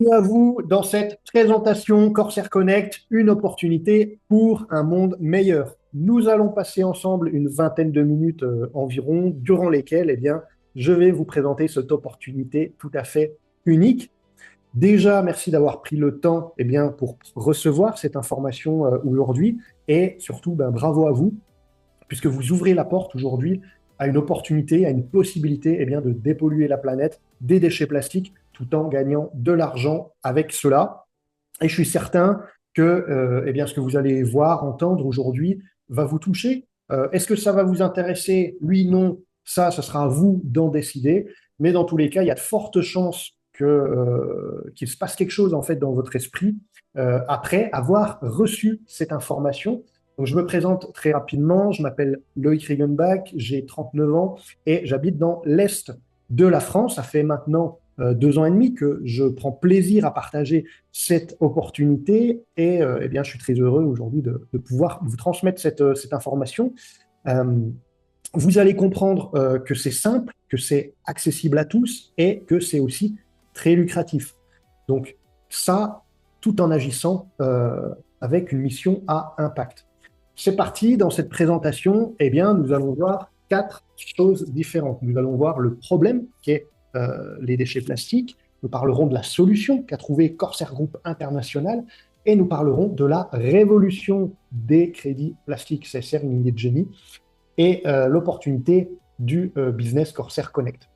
Et à vous dans cette présentation Corsair Connect, une opportunité pour un monde meilleur. Nous allons passer ensemble une vingtaine de minutes environ, durant lesquelles je vais vous présenter cette opportunité tout à fait unique. Déjà, merci d'avoir pris le temps pour recevoir cette information aujourd'hui et surtout, bravo à vous puisque vous ouvrez la porte aujourd'hui à une opportunité, à une possibilité de dépolluer la planète des déchets plastiques tout en gagnant de l'argent avec cela. Et je suis certain que ce que vous allez voir, entendre aujourd'hui va vous toucher. Est-ce que ça va vous intéresser? Oui, non, ça sera à vous d'en décider. Mais dans tous les cas, il y a de fortes chances qu'il se passe quelque chose en fait dans votre esprit après avoir reçu cette information. Donc, je me présente très rapidement. Je m'appelle Loïc Regenbach, j'ai 39 ans et j'habite dans l'Est de la France. Ça fait maintenant 2 ans et demi que je prends plaisir à partager cette opportunité et je suis très heureux aujourd'hui de pouvoir vous transmettre cette information. Euh, vous allez comprendre que c'est simple, que c'est accessible à tous et que c'est aussi très lucratif. Donc ça, tout en agissant avec une mission à impact. C'est parti, dans cette présentation, nous allons voir 4 choses différentes. Nous allons voir le problème qui est les déchets plastiques, nous parlerons de la solution qu'a trouvé Corsair Group International et nous parlerons de la révolution des crédits plastiques CSR, une idée de génie, et l'opportunité du business Corsair Connect.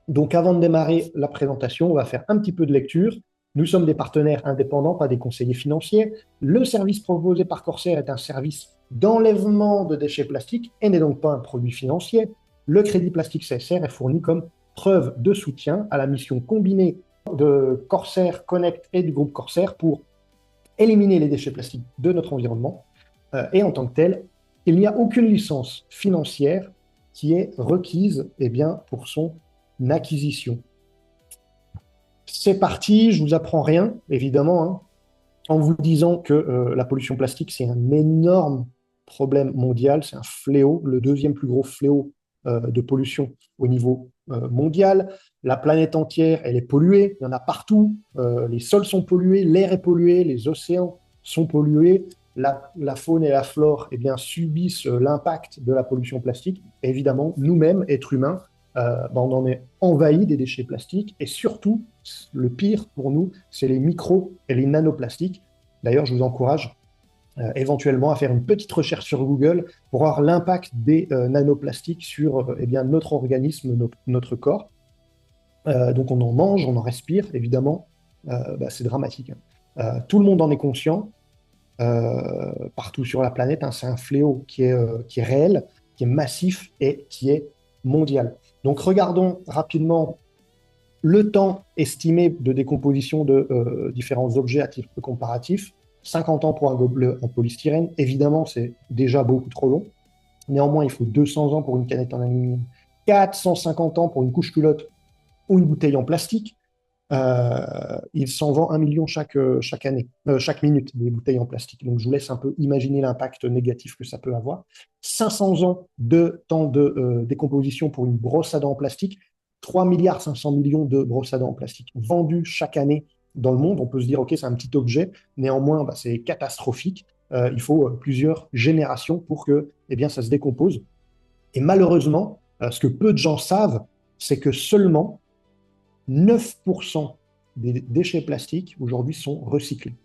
Donc avant de démarrer la présentation, on va faire un petit peu de lecture. Nous sommes des partenaires indépendants, pas des conseillers financiers. Le service proposé par Corsair est un service d'enlèvement de déchets plastiques et n'est donc pas un produit financier. Le crédit plastique CSR est fourni comme preuve de soutien à la mission combinée de Corsair Connect et du groupe Corsair pour éliminer les déchets plastiques de notre environnement. Et en tant que tel, il n'y a aucune licence financière qui est requise pour son acquisition. C'est parti, je vous apprends rien, évidemment, hein, en vous disant que la pollution plastique, c'est un énorme problème mondial, c'est un fléau, le deuxième plus gros fléau de pollution au niveau mondial. La planète entière, elle est polluée, il y en a partout, les sols sont pollués, l'air est pollué, les océans sont pollués, la faune et la flore subissent l'impact de la pollution plastique. Et évidemment, nous-mêmes, êtres humains, on en est envahi des déchets plastiques et surtout, le pire pour nous, c'est les micros et les nanoplastiques. D'ailleurs, je vous encourage éventuellement à faire une petite recherche sur Google pour voir l'impact des nanoplastiques sur notre organisme, notre corps. Donc on en mange, on en respire, évidemment, c'est dramatique. Tout le monde en est conscient, partout sur la planète, hein, c'est un fléau qui est réel, qui est massif et qui est mondial. Donc regardons rapidement le temps estimé de décomposition de différents objets à titre comparatif. 50 ans pour un gobelet en polystyrène, évidemment, c'est déjà beaucoup trop long. Néanmoins, il faut 200 ans pour une canette en aluminium, 450 ans pour une couche culotte ou une bouteille en plastique. Il s'en vend 1 million chaque année, chaque minute, des bouteilles en plastique. Donc, je vous laisse un peu imaginer l'impact négatif que ça peut avoir. 500 ans de temps de décomposition pour une brosse à dents en plastique, 3 milliards 500 millions de brosses à dents en plastique vendues chaque année dans le monde. On peut se dire, OK, c'est un petit objet, néanmoins, c'est catastrophique. Il faut plusieurs générations pour que ça se décompose. Et malheureusement, ce que peu de gens savent, c'est que seulement 9% des déchets plastiques aujourd'hui sont recyclés.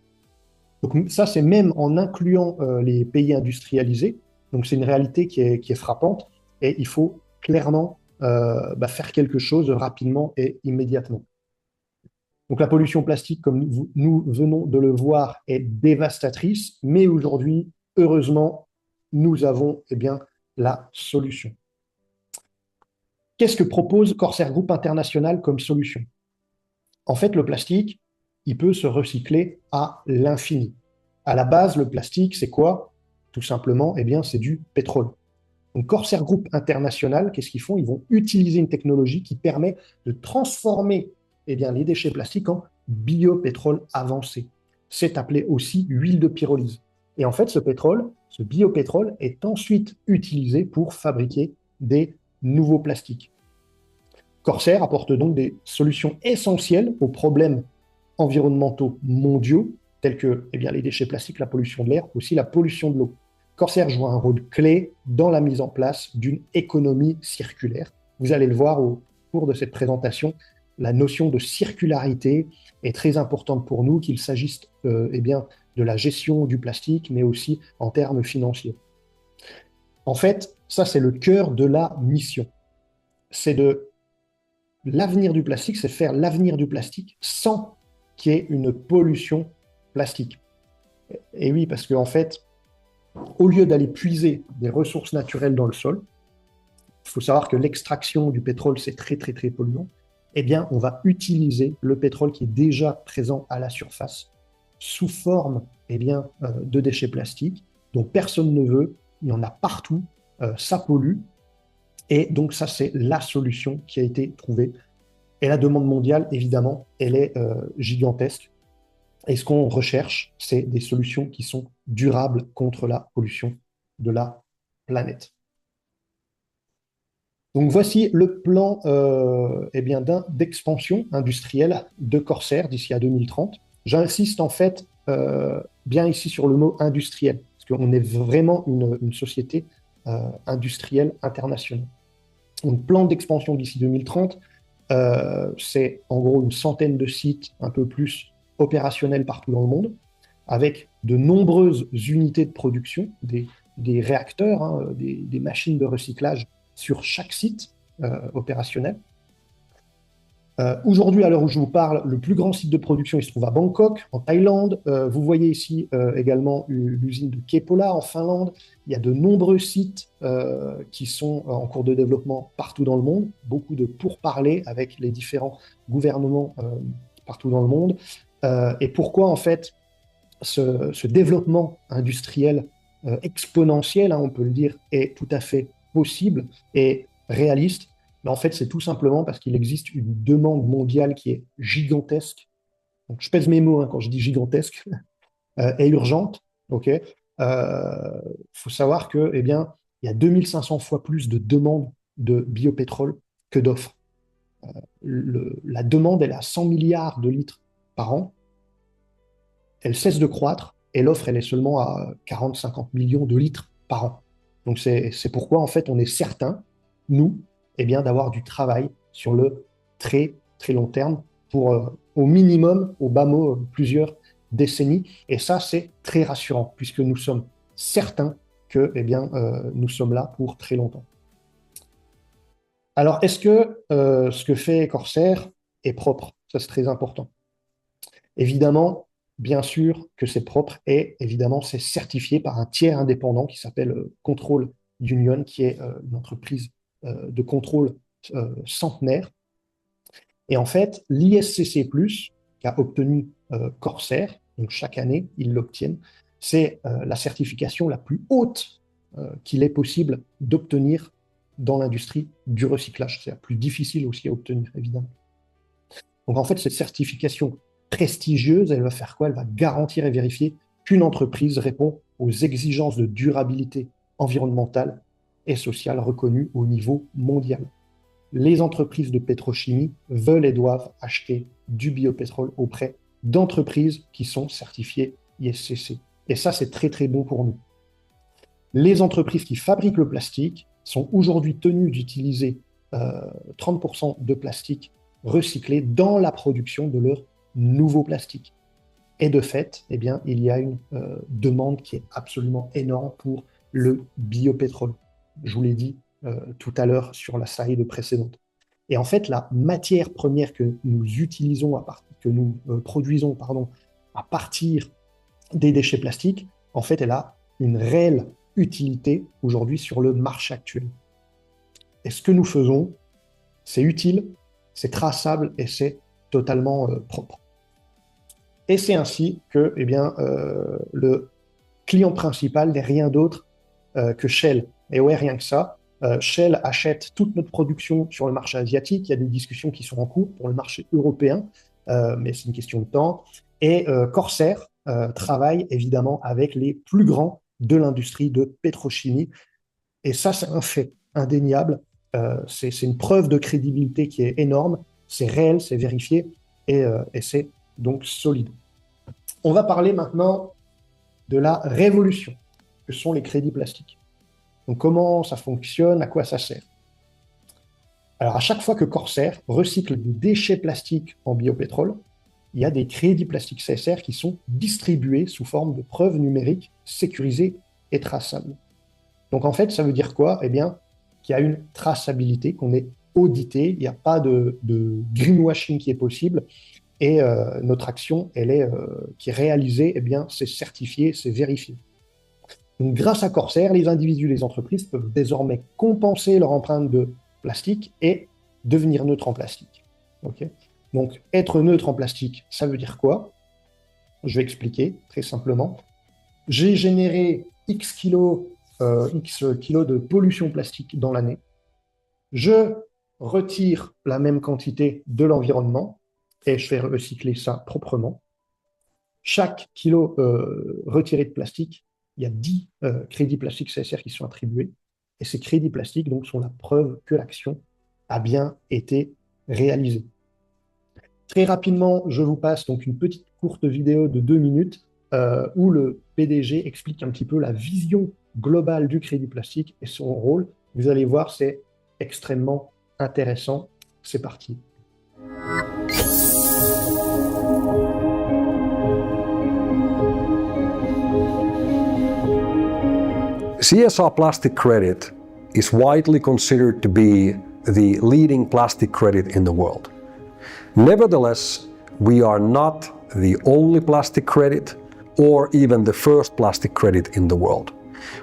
Donc ça, c'est même en incluant les pays industrialisés. Donc c'est une réalité qui est frappante et il faut clairement faire quelque chose rapidement et immédiatement. Donc la pollution plastique, comme nous venons de le voir, est dévastatrice, mais aujourd'hui, heureusement, nous avons la solution. Qu'est-ce que propose Corsair Group International comme solution? En fait, le plastique, il peut se recycler à l'infini. À la base, le plastique, c'est quoi? Tout simplement, c'est du pétrole. Donc, Corsair Group International, qu'est-ce qu'ils font? Ils vont utiliser une technologie qui permet de transformer les déchets plastiques en biopétrole avancé. C'est appelé aussi huile de pyrolyse. Et en fait, ce pétrole, ce biopétrole, est ensuite utilisé pour fabriquer des nouveaux plastiques. Corsair apporte donc des solutions essentielles aux problèmes environnementaux mondiaux, tels que eh bien, les déchets plastiques, la pollution de l'air, aussi la pollution de l'eau. Corsair joue un rôle clé dans la mise en place d'une économie circulaire. Vous allez le voir au cours de cette présentation, la notion de circularité est très importante pour nous, qu'il s'agisse eh bien, de la gestion du plastique, mais aussi en termes financiers. En fait, ça, c'est le cœur de la mission. C'est de l'avenir du plastique, c'est faire l'avenir du plastique sans qu'il y ait une pollution plastique. Et oui, parce qu'en fait, au lieu d'aller puiser des ressources naturelles dans le sol, il faut savoir que l'extraction du pétrole, c'est très, très, très polluant. Eh bien, on va utiliser le pétrole qui est déjà présent à la surface sous forme eh bien, de déchets plastiques dont personne ne veut. Il y en a partout, ça pollue. Et donc, ça, c'est la solution qui a été trouvée. Et la demande mondiale, évidemment, elle est gigantesque. Et ce qu'on recherche, c'est des solutions qui sont durables contre la pollution de la planète. Donc voici le plan eh bien, d'expansion industrielle de Corsair d'ici à 2030. J'insiste en fait bien ici sur le mot industriel, parce qu'on est vraiment une société industrielle internationale. Donc plan d'expansion d'ici 2030, c'est en gros une centaine de sites un peu plus opérationnels partout dans le monde, avec de nombreuses unités de production, des réacteurs, hein, des machines de recyclage sur chaque site opérationnel. Aujourd'hui, à l'heure où je vous parle, le plus grand site de production, il se trouve à Bangkok, en Thaïlande. Vous voyez ici également l'usine de Kepola en Finlande. Il y a de nombreux sites qui sont en cours de développement partout dans le monde, beaucoup de pourparlers avec les différents gouvernements partout dans le monde. Et pourquoi, en fait, ce développement industriel exponentiel, hein, on peut le dire, est tout à fait possible et réaliste? Mais en fait, c'est tout simplement parce qu'il existe une demande mondiale qui est gigantesque. Donc, je pèse mes mots hein, quand je dis gigantesque et urgente. Ok. Faut savoir que, eh bien, il y a 2500 fois plus de demandes de biopétrole que d'offres. La demande, elle est à 100 milliards de litres par an. Elle cesse de croître et l'offre, elle est seulement à 40-50 millions de litres par an. Donc, c'est pourquoi, en fait, on est certain, nous, eh bien, d'avoir du travail sur le très, très long terme pour, au minimum, au bas mot, plusieurs décennies. Et ça, c'est très rassurant puisque nous sommes certains que, eh bien, nous sommes là pour très longtemps. Alors, est-ce que ce que fait Corsair est propre? Ça, c'est très important. Évidemment, bien sûr que c'est propre et évidemment, c'est certifié par un tiers indépendant qui s'appelle Control Union, qui est une entreprise de contrôle centenaire. Et en fait, l'ISCC+, qui a obtenu Corsair, donc chaque année, ils l'obtiennent, c'est la certification la plus haute qu'il est possible d'obtenir dans l'industrie du recyclage. C'est la plus difficile aussi à obtenir, évidemment. Donc en fait, cette certification prestigieuse, elle va faire quoi? Elle va garantir et vérifier qu'une entreprise répond aux exigences de durabilité environnementale et sociale reconnues au niveau mondial. Les entreprises de pétrochimie veulent et doivent acheter du biopétrole auprès d'entreprises qui sont certifiées ISCC. Et ça, c'est très, très bon pour nous. Les entreprises qui fabriquent le plastique sont aujourd'hui tenues d'utiliser 30% de plastique recyclé dans la production de leur nouveau plastique. Et de fait, eh bien, il y a une demande qui est absolument énorme pour le biopétrole. Je vous l'ai dit tout à l'heure sur la slide précédente. Et en fait, la matière première que nous utilisons, que nous produisons à partir des déchets plastiques, en fait, elle a une réelle utilité aujourd'hui sur le marché actuel. Et ce que nous faisons, c'est utile, c'est traçable et c'est totalement propre. Et c'est ainsi que eh bien, le client principal n'est rien d'autre que Shell. Et ouais, rien que ça. Shell achète toute notre production sur le marché asiatique. Il y a des discussions qui sont en cours pour le marché européen, mais c'est une question de temps. Et Corsair travaille évidemment avec les plus grands de l'industrie de pétrochimie. Et ça, c'est un fait indéniable. C'est une preuve de crédibilité qui est énorme. C'est réel, c'est vérifié et c'est donc solide. On va parler maintenant de la révolution que sont les crédits plastiques. Donc comment ça fonctionne, à quoi ça sert? Alors à chaque fois que Corsair recycle des déchets plastiques en biopétrole, il y a des crédits plastiques CSR qui sont distribués sous forme de preuves numériques sécurisées et traçables. Donc en fait, ça veut dire quoi? Eh bien, qu'il y a une traçabilité, qu'on est audité, il n'y a pas de greenwashing qui est possible, et notre action, qui est réalisée, eh bien, c'est certifié, c'est vérifié. Donc grâce à Corsair, les individus, les entreprises peuvent désormais compenser leur empreinte de plastique et devenir neutres en plastique. Okay. Donc être neutre en plastique, ça veut dire quoi? Je vais expliquer très simplement. J'ai généré X kilos de pollution plastique dans l'année. Je retire la même quantité de l'environnement et je fais recycler ça proprement. Chaque kilo retiré de plastique, il y a 10 crédits plastiques CSR qui sont attribués. Et ces crédits plastiques donc, sont la preuve que l'action a bien été réalisée. Très rapidement, je vous passe donc une petite courte vidéo de 2 minutes où le PDG explique un petit peu la vision globale du crédit plastique et son rôle. Vous allez voir, c'est extrêmement intéressant. C'est parti. CSR Plastic Credit is widely considered to be the leading plastic credit in the world. Nevertheless, we are not the only plastic credit or even the first plastic credit in the world.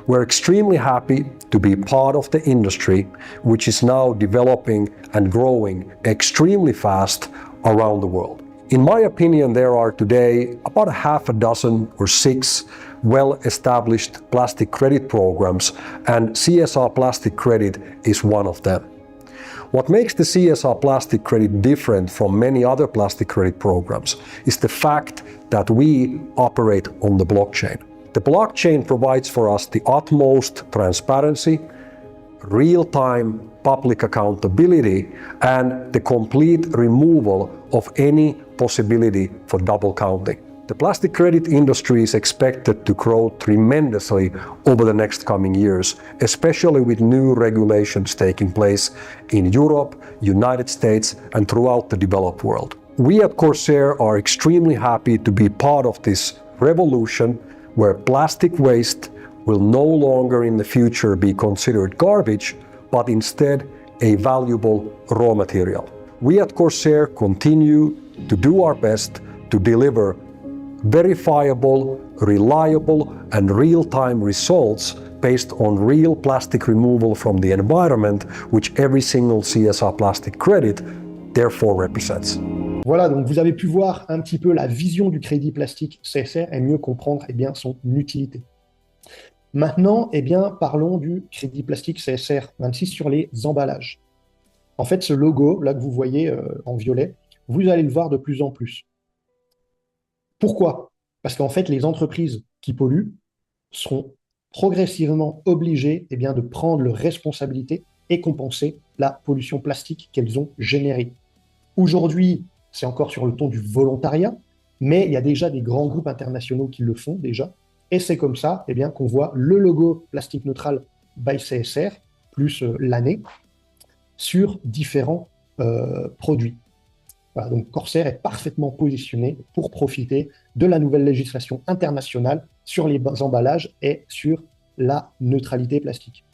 We're extremely happy to be part of the industry, which is now developing and growing extremely fast around the world. In my opinion, there are today about half a dozen or 6 well-established plastic credit programs, and CSR Plastic Credit is one of them. What makes the CSR Plastic Credit different from many other plastic credit programs is the fact that we operate on the blockchain. The blockchain provides for us the utmost transparency, real-time public accountability, and the complete removal of any possibility for double counting. The plastic credit industry is expected to grow tremendously over the next coming years, especially with new regulations taking place in Europe, United States, and throughout the developed world. We at Corsair are extremely happy to be part of this revolution where plastic waste will no longer in the future be considered garbage, but instead a valuable raw material. We at Corsair continue to do our best to deliver verifiable, reliable, and real-time results based on real plastic removal from the environment, which every single CSR plastic credit therefore represents. Voilà, donc vous avez pu voir un petit peu la vision du crédit plastique CSR et mieux comprendre bien, son utilité. Maintenant, parlons du crédit plastique CSR 26 sur les emballages. En fait, ce logo, là que vous voyez en violet, vous allez le voir de plus en plus. Pourquoi? Parce qu'en fait, les entreprises qui polluent seront progressivement obligées de prendre leurs responsabilités et compenser la pollution plastique qu'elles ont générée. Aujourd'hui, c'est encore sur le ton du volontariat, mais il y a déjà des grands groupes internationaux qui le font déjà. Et c'est comme ça qu'on voit le logo plastique neutral by CSR, plus l'année, sur différents produits. Voilà, donc Corsair est parfaitement positionné pour profiter de la nouvelle législation internationale sur les emballages et sur la neutralité plastique.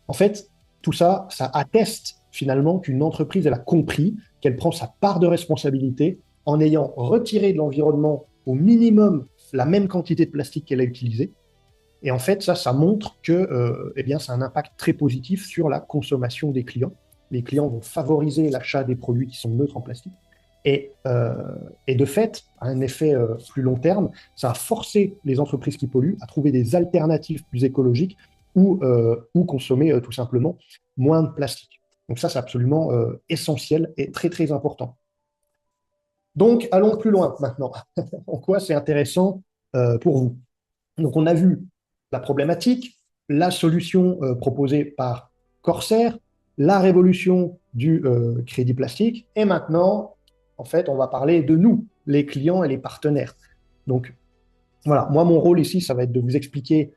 En fait, tout ça, ça atteste finalement qu'une entreprise, elle a compris qu'elle prend sa part de responsabilité en ayant retiré de l'environnement au minimum la même quantité de plastique qu'elle a utilisée. Et en fait, ça montre que ça a un impact très positif sur la consommation des clients. Les clients vont favoriser l'achat des produits qui sont neutres en plastique. Et de fait, à un effet plus long terme, ça a forcé les entreprises qui polluent à trouver des alternatives plus écologiques ou consommer tout simplement moins de plastique. Donc ça, c'est absolument essentiel et très, très important. Donc, allons plus loin maintenant. En quoi c'est intéressant pour vous? Donc, on a vu la problématique, la solution proposée par Corsair, la révolution du crédit plastique. Et maintenant, en fait, on va parler de nous, les clients et les partenaires. Donc, voilà, moi, mon rôle ici, ça va être de vous expliquer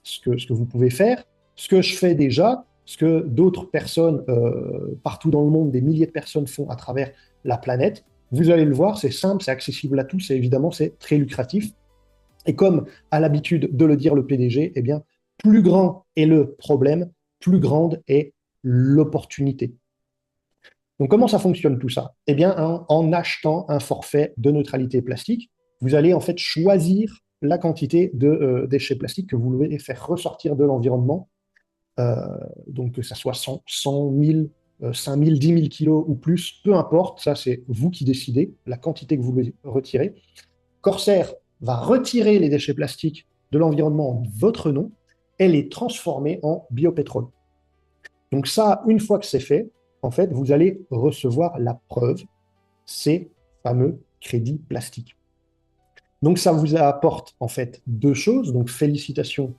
ce que vous pouvez faire, ce que je fais déjà, ce que d'autres personnes partout dans le monde, des milliers de personnes font à travers la planète. Vous allez le voir, c'est simple, c'est accessible à tous et évidemment, c'est très lucratif. Et comme a l'habitude de le dire le PDG, eh bien, plus grand est le problème, plus grande est l'opportunité. Donc, comment ça fonctionne tout ça? Eh bien, en achetant un forfait de neutralité plastique, vous allez en fait choisir la quantité de déchets plastiques que vous voulez faire ressortir de l'environnement. Donc, que ça soit 100, 100 000, 5 000, 10 000 kilos ou plus, peu importe, ça c'est vous qui décidez, la quantité que vous voulez retirer. Corsair va retirer les déchets plastiques de l'environnement en votre nom et les transformer en biopétrole. Donc ça, une fois que c'est fait, en fait, vous allez recevoir la preuve, ces fameux crédits plastiques. Donc ça vous apporte en fait deux choses. Donc félicitations,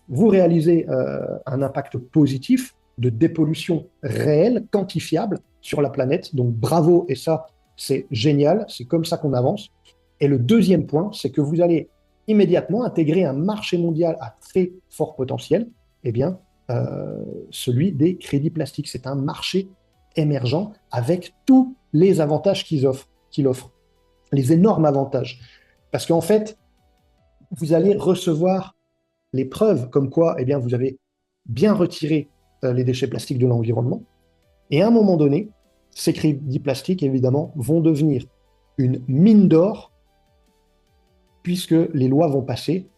vous réalisez un impact positif de dépollution réelle, quantifiable sur la planète. Donc bravo, et ça, c'est génial, c'est comme ça qu'on avance. Et le deuxième point, c'est que vous allez immédiatement intégrer un marché mondial à très fort potentiel, eh bien, celui des crédits plastiques. C'est un marché émergent avec tous les avantages qu'il offre, les énormes avantages. Parce qu'en fait, vous allez recevoir les preuves comme quoi eh bien, vous avez bien retiré les déchets plastiques de l'environnement. Et à un moment donné, ces crédits plastiques, évidemment, vont devenir une mine d'or puisque les lois vont passer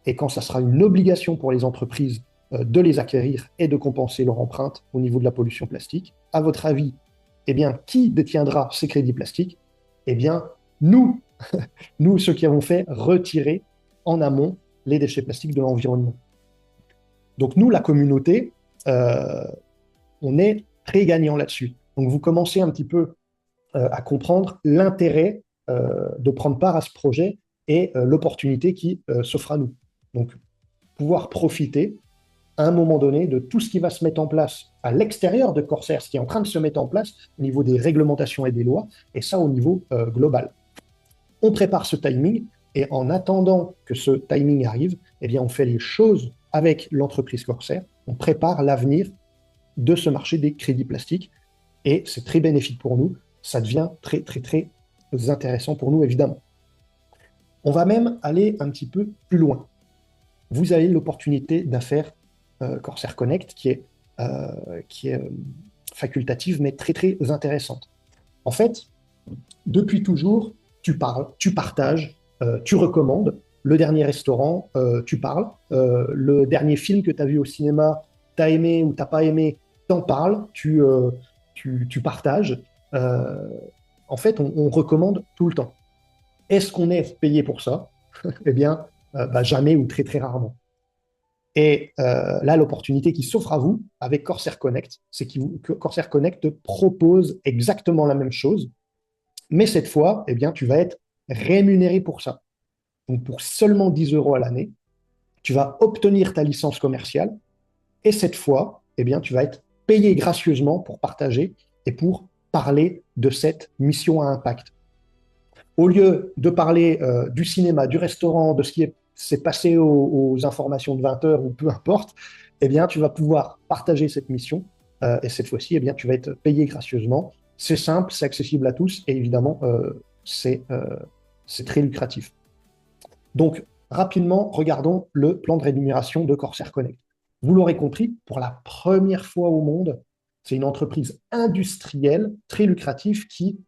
et quand ça sera une obligation pour les entreprises de les acquérir et de compenser leur empreinte au niveau de la pollution plastique, à votre avis, eh bien, qui détiendra ces crédits plastiques? Eh bien, nous, nous, ceux qui avons fait retirer en amont les déchets plastiques de l'environnement. Donc nous, la communauté, on est très gagnant là-dessus. Donc vous commencez un petit peu à comprendre l'intérêt de prendre part à ce projet et l'opportunité qui s'offre à nous. Donc pouvoir profiter à un moment donné de tout ce qui va se mettre en place à l'extérieur de Corsair, ce qui est en train de se mettre en place au niveau des réglementations et des lois, et ça au niveau global. On prépare ce timing, et en attendant que ce timing arrive, eh bien on fait les choses avec l'entreprise Corsair, on prépare l'avenir de ce marché des crédits plastiques, et c'est très bénéfique pour nous, ça devient très très très intéressant pour nous évidemment. On va même aller un petit peu plus loin. Vous avez l'opportunité d'affaires Corsair Connect qui est facultative mais très très intéressante. En fait, depuis toujours, tu parles, tu partages, tu recommandes le dernier restaurant, tu parles, le dernier film que tu as vu au cinéma, tu as aimé ou tu n'as pas aimé, t'en parles, tu partages. En fait, on recommande tout le temps. Est-ce qu'on est payé pour ça? Eh bien, jamais ou très très rarement. Et là, l'opportunité qui s'offre à vous avec Corsair Connect, c'est que Corsair Connect te propose exactement la même chose, mais cette fois, eh bien, tu vas être rémunéré pour ça. Donc, pour seulement 10 € à l'année, tu vas obtenir ta licence commerciale, et cette fois, eh bien, tu vas être payé gracieusement pour partager et pour parler de cette mission à impact. Au lieu de parler du cinéma, du restaurant, de ce qui s'est passé aux informations de 20 heures ou peu importe, eh bien, tu vas pouvoir partager cette mission et cette fois-ci, eh bien, tu vas être payé gracieusement. C'est simple, c'est accessible à tous et évidemment, c'est très lucratif. Donc, rapidement, regardons le plan de rémunération de Corsair Connect. Vous l'aurez compris, pour la première fois au monde, c'est une entreprise industrielle très lucrative qui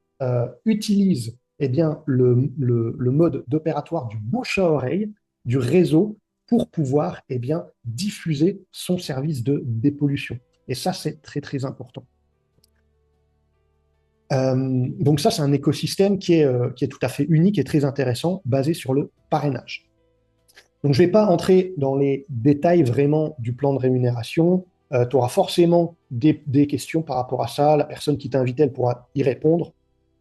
utilise eh bien, le mode d'opératoire du bouche à oreille, du réseau, pour pouvoir eh bien, diffuser son service de dépollution. Et ça, c'est très, très important. Donc ça, c'est un écosystème qui est tout à fait unique et très intéressant, basé sur le parrainage. Donc, je ne vais pas entrer dans les détails vraiment du plan de rémunération. Tu auras forcément des questions par rapport à ça. La personne qui t'a invité, elle pourra y répondre.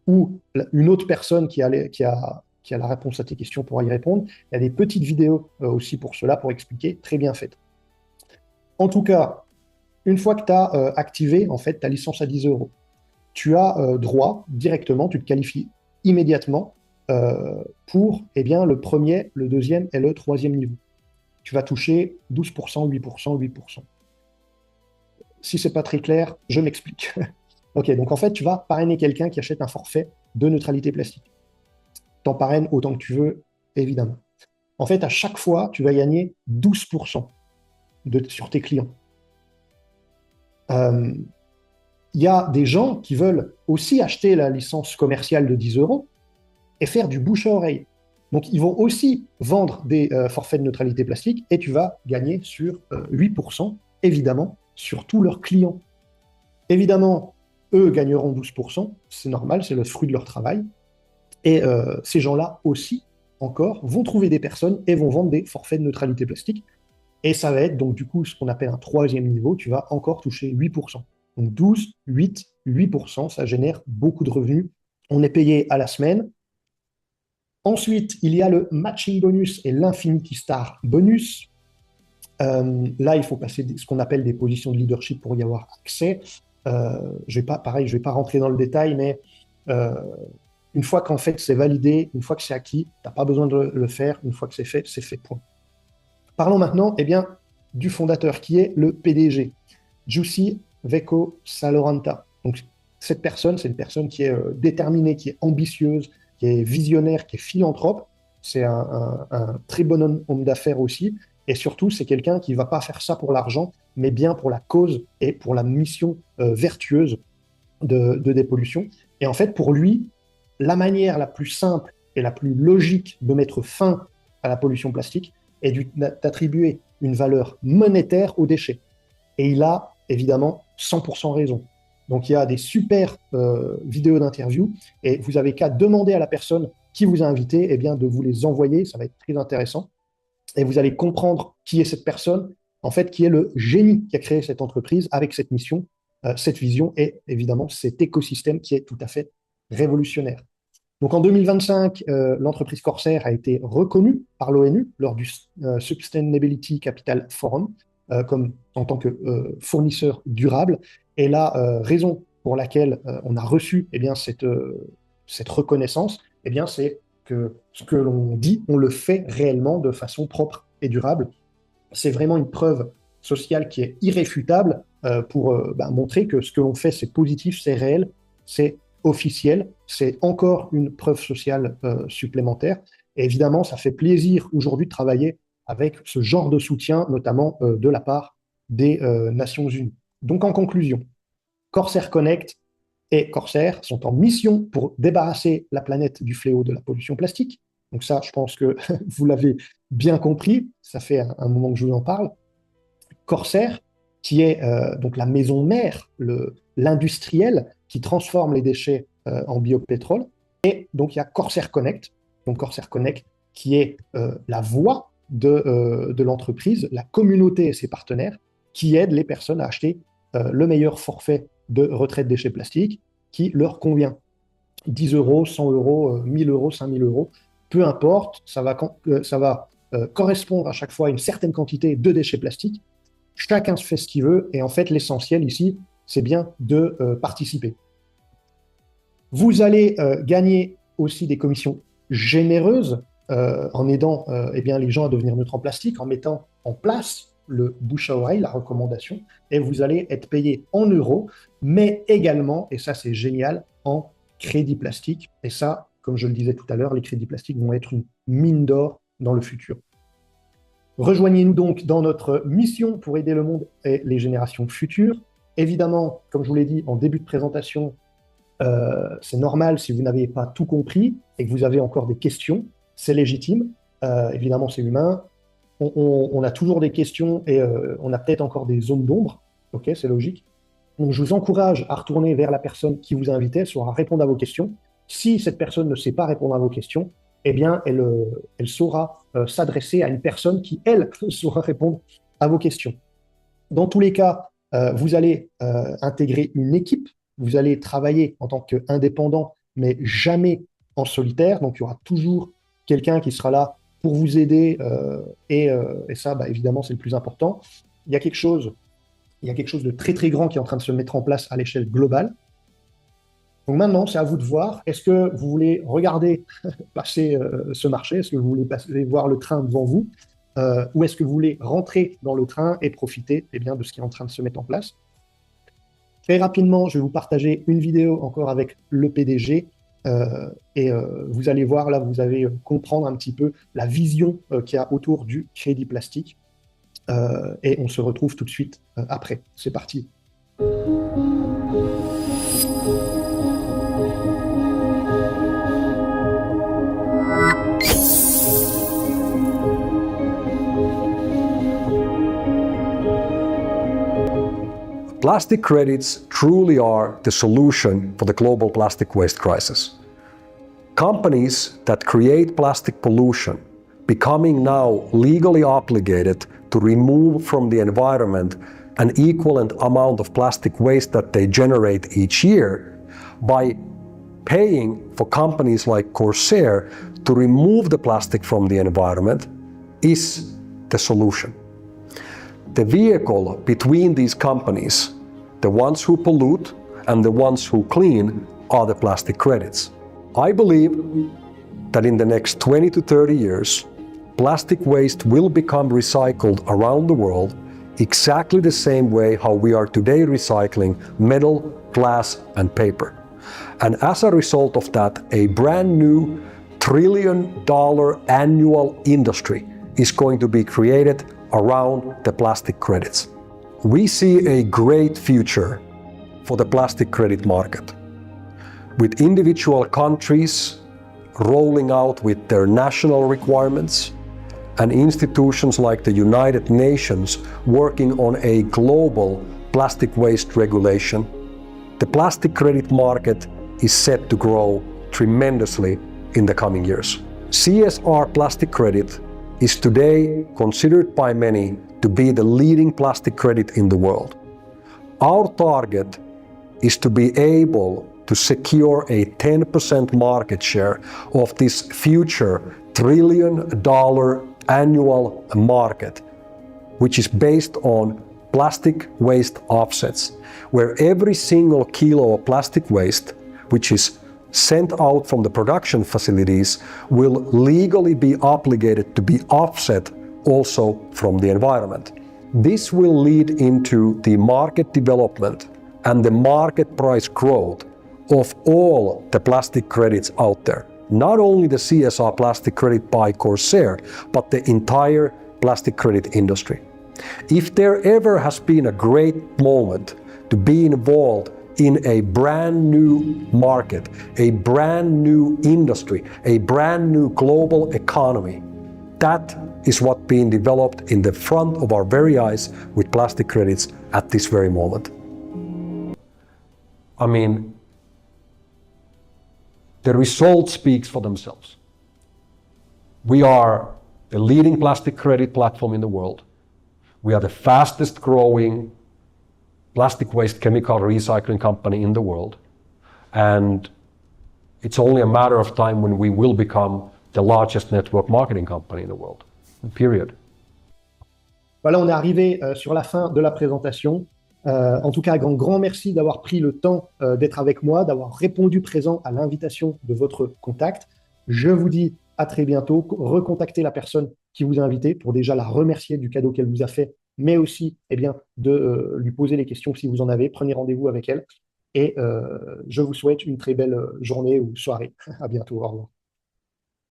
Ou une autre personne qui a la réponse à tes questions pourra y répondre. Il y a des petites vidéos aussi pour cela, pour expliquer, très bien faites. En tout cas, une fois que tu as activé en fait, ta licence à 10 €, tu as droit directement, tu te qualifies immédiatement pour eh bien, le premier, le deuxième et le troisième niveau. Tu vas toucher 12%, 8%, 8%. Si ce n'est pas très clair, je m'explique. Ok, donc en fait, tu vas parrainer quelqu'un qui achète un forfait de neutralité plastique. T'en parraines autant que tu veux, évidemment. En fait, à chaque fois, tu vas gagner 12% sur tes clients. Il y a des gens qui veulent aussi acheter la licence commerciale de 10 euros et faire du bouche à oreille. Donc, ils vont aussi vendre des forfaits de neutralité plastique et tu vas gagner sur 8%, évidemment, sur tous leurs clients. Évidemment, eux gagneront 12%, c'est normal, c'est le fruit de leur travail. Et ces gens-là aussi, encore, vont trouver des personnes et vont vendre des forfaits de neutralité plastique. Et ça va être donc du coup ce qu'on appelle un troisième niveau, tu vas encore toucher 8%. Donc 12, 8, 8%, ça génère beaucoup de revenus. On est payé à la semaine. Ensuite, il y a le matching bonus et l'Infinity Star bonus. Là, il faut passer ce qu'on appelle des positions de leadership pour y avoir accès. Je vais pas rentrer dans le détail, mais une fois qu'en fait c'est validé, une fois que c'est acquis, tu n'as pas besoin de le faire. Une fois que c'est fait, point. Parlons maintenant du fondateur qui est le PDG, Giussi Vecco Saloranta. Donc, cette personne, c'est une personne qui est déterminée, qui est ambitieuse, qui est visionnaire, qui est philanthrope. C'est un très bon homme d'affaires aussi. Et surtout, c'est quelqu'un qui ne va pas faire ça pour l'argent, mais bien pour la cause et pour la mission vertueuse de dépollution. Et en fait, pour lui, la manière la plus simple et la plus logique de mettre fin à la pollution plastique est d'attribuer une valeur monétaire aux déchets. Et il a évidemment 100% raison. Donc il y a des super vidéos d'interview et vous avez qu'à demander à la personne qui vous a invité de vous les envoyer, ça va être très intéressant. Et vous allez comprendre qui est cette personne, en fait, qui est le génie qui a créé cette entreprise avec cette mission, cette vision et évidemment cet écosystème qui est tout à fait révolutionnaire. Donc en 2025, l'entreprise Corsair a été reconnue par l'ONU lors du Sustainability Capital Forum en tant que fournisseur durable. Et la raison pour laquelle on a reçu cette reconnaissance, c'est que ce que l'on dit, on le fait réellement de façon propre et durable. C'est vraiment une preuve sociale qui est irréfutable pour montrer que ce que l'on fait, c'est positif, c'est réel, c'est officiel, c'est encore une preuve sociale supplémentaire. Et évidemment, ça fait plaisir aujourd'hui de travailler avec ce genre de soutien, notamment de la part des Nations Unies. Donc en conclusion, Corsair Connect et Corsair sont en mission pour débarrasser la planète du fléau de la pollution plastique. Donc ça, je pense que vous l'avez bien compris, ça fait un moment que je vous en parle. Corsair, qui est donc la maison mère, l'industriel qui transforme les déchets en biopétrole. Et donc, il y a Corsair Connect, donc Corsair Connect, qui est la voix de l'entreprise, la communauté et ses partenaires, qui aident les personnes à acheter le meilleur forfait de retrait de déchets plastiques qui leur convient. 10 euros, 100 euros, 1000 euros, 5000 euros, peu importe, ça va correspondre à chaque fois à une certaine quantité de déchets plastiques. Chacun se fait ce qu'il veut, et en fait, l'essentiel ici, c'est bien de participer. Vous allez gagner aussi des commissions généreuses en aidant les gens à devenir neutres en plastique, en mettant en place le bouche à oreille, la recommandation, et vous allez être payé en euros, mais également, et ça c'est génial, en crédit plastique. Et ça, comme je le disais tout à l'heure, les crédits plastiques vont être une mine d'or dans le futur. Rejoignez-nous donc dans notre mission pour aider le monde et les générations futures. Évidemment, comme je vous l'ai dit en début de présentation, c'est normal si vous n'avez pas tout compris et que vous avez encore des questions, c'est légitime. Évidemment, c'est humain. On a toujours des questions et on a peut-être encore des zones d'ombre. Ok, c'est logique. Donc, je vous encourage à retourner vers la personne qui vous a invité, elle saura répondre à vos questions. Si cette personne ne sait pas répondre à vos questions, elle saura s'adresser à une personne qui, elle, saura répondre à vos questions. Dans tous les cas, vous allez intégrer une équipe, vous allez travailler en tant qu'indépendant, mais jamais en solitaire. Donc, il y aura toujours quelqu'un qui sera là pour vous aider et ça, évidemment, c'est le plus important. Il y a quelque chose de très, très grand qui est en train de se mettre en place à l'échelle globale. Donc maintenant, c'est à vous de voir. Est-ce que vous voulez regarder passer ce marché? Est-ce que vous voulez voir le train devant vous? Ou est-ce que vous voulez rentrer dans le train et profiter eh bien, de ce qui est en train de se mettre en place? Très rapidement, je vais vous partager une vidéo encore avec le PDG. Vous allez voir, là, vous allez comprendre un petit peu la vision qu'il y a autour du crédit plastique. Et on se retrouve tout de suite après. C'est parti. Plastic credits truly are the solution for the global plastic waste crisis. Companies that create plastic pollution, becoming now legally obligated to remove from the environment an equivalent amount of plastic waste that they generate each year by paying for companies like Corsair to remove the plastic from the environment is the solution. The vehicle between these companies, the ones who pollute and the ones who clean, are the plastic credits. I believe that in the next 20 to 30 years, plastic waste will become recycled around the world exactly the same way how we are today recycling metal, glass, and paper. And as a result of that, a brand new $1 trillion annual industry is going to be created around the plastic credits. We see a great future for the plastic credit market, with individual countries rolling out with their national requirements and institutions like the United Nations working on a global plastic waste regulation. The plastic credit market is set to grow tremendously in the coming years. CSR plastic credit is today considered by many to be the leading plastic credit in the world. Our target is to be able to secure a 10% market share of this future $1 trillion annual market, which is based on plastic waste offsets, where every single kilo of plastic waste, which is sent out from the production facilities, will legally be obligated to be offset also from the environment. This will lead into the market development and the market price growth of all the plastic credits out there. Not only the CSR plastic credit by Corsair, but the entire plastic credit industry. If there ever has been a great moment to be involved in a brand new market, a brand new industry, a brand new global economy, that is what being developed in the front of our very eyes with plastic credits at this very moment. I mean, the result speaks for themselves. We are the leading plastic credit platform in the world. We are the fastest growing plastic waste chemical recycling company in the world. And it's only a matter of time when we will become the largest network marketing company in the world. Period. Voilà, on est arrivé sur la fin de la présentation. En tout cas, un grand merci d'avoir pris le temps d'être avec moi, d'avoir répondu présent à l'invitation de votre contact. Je vous dis à très bientôt. Recontactez la personne qui vous a invité pour déjà la remercier du cadeau qu'elle vous a fait, mais aussi eh bien, de lui poser les questions si vous en avez. Prenez rendez-vous avec elle. Et je vous souhaite une très belle journée ou soirée. À bientôt. Au revoir.